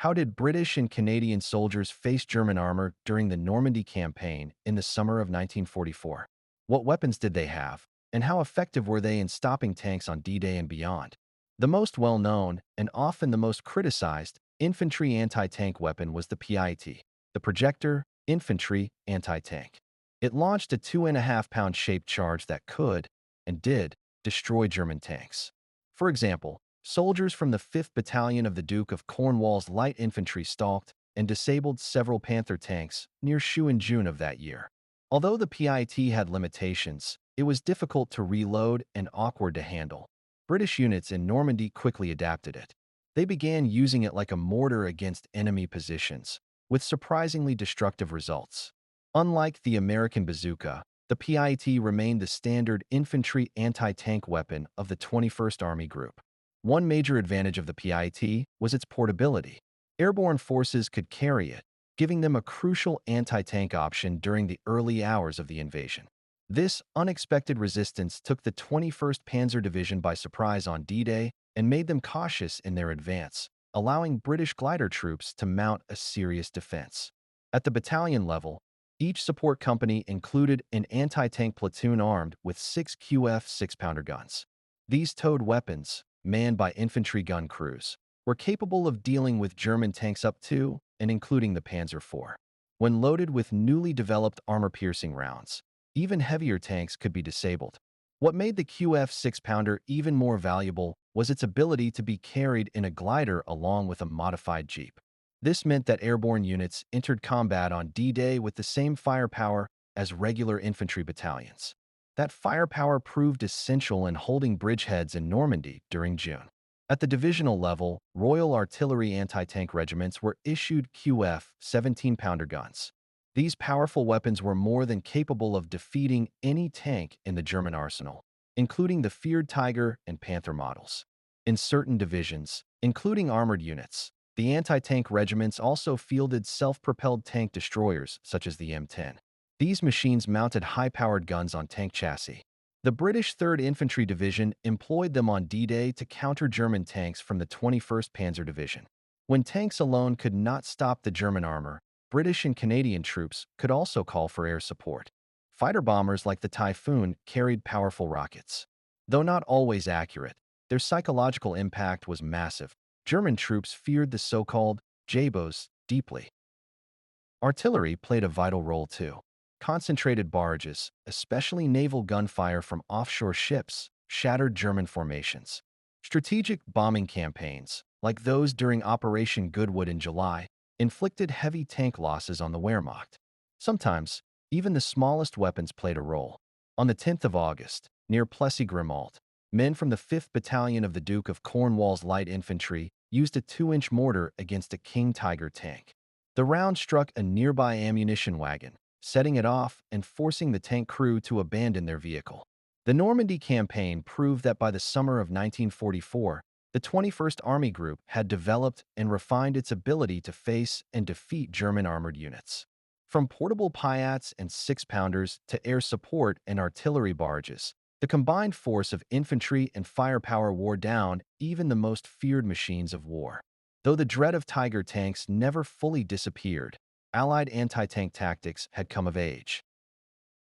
How did British and Canadian soldiers face German armor during the Normandy campaign in the summer of 1944? What weapons did they have, and how effective were they in stopping tanks on D-Day and beyond? The most well-known, and often the most criticized, infantry anti-tank weapon was the PIAT, the Projector Infantry Anti-Tank. It launched a 2.5-pound shaped charge that could, and did, destroy German tanks. For example, soldiers from the 5th Battalion of the Duke of Cornwall's Light Infantry stalked and disabled several Panther tanks near Shu in June of that year. Although the PIT had limitations, it was difficult to reload and awkward to handle. British units in Normandy quickly adapted it. They began using it like a mortar against enemy positions, with surprisingly destructive results. Unlike the American bazooka, the PIT remained the standard infantry anti-tank weapon of the 21st Army Group. One major advantage of the PIT was its portability. Airborne forces could carry it, giving them a crucial anti-tank option during the early hours of the invasion. This unexpected resistance took the 21st Panzer Division by surprise on D-Day and made them cautious in their advance, allowing British glider troops to mount a serious defense. At the battalion level, each support company included an anti-tank platoon armed with 6 QF 6-pounder guns. These towed weapons, manned by infantry gun crews, were capable of dealing with German tanks up to and including the Panzer IV. When loaded with newly developed armor-piercing rounds, even heavier tanks could be disabled. What made the QF 6-pounder even more valuable was its ability to be carried in a glider along with a modified jeep. This meant that airborne units entered combat on D-Day with the same firepower as regular infantry battalions. That firepower proved essential in holding bridgeheads in Normandy during June. At the divisional level, Royal Artillery anti-tank regiments were issued QF 17-pounder guns. These powerful weapons were more than capable of defeating any tank in the German arsenal, including the feared Tiger and Panther models. In certain divisions, including armored units, the anti-tank regiments also fielded self-propelled tank destroyers such as the M10. These machines mounted high-powered guns on tank chassis. The British 3rd Infantry Division employed them on D-Day to counter German tanks from the 21st Panzer Division. When tanks alone could not stop the German armor, British and Canadian troops could also call for air support. Fighter bombers like the Typhoon carried powerful rockets. Though not always accurate, their psychological impact was massive. German troops feared the so-called Jabos deeply. Artillery played a vital role too. Concentrated barrages, especially naval gunfire from offshore ships, shattered German formations. Strategic bombing campaigns, like those during Operation Goodwood in July, inflicted heavy tank losses on the Wehrmacht. Sometimes, even the smallest weapons played a role. On the 10th of August, near Plessis-Grimald, men from the 5th Battalion of the Duke of Cornwall's Light Infantry used a 2-inch mortar against a King Tiger tank. The round struck a nearby ammunition wagon, setting it off and forcing the tank crew to abandon their vehicle. The Normandy campaign proved that by the summer of 1944, the 21st Army Group had developed and refined its ability to face and defeat German armored units. From portable PIATs and 6-pounders to air support and artillery barges, the combined force of infantry and firepower wore down even the most feared machines of war. Though the dread of Tiger tanks never fully disappeared, Allied anti-tank tactics had come of age.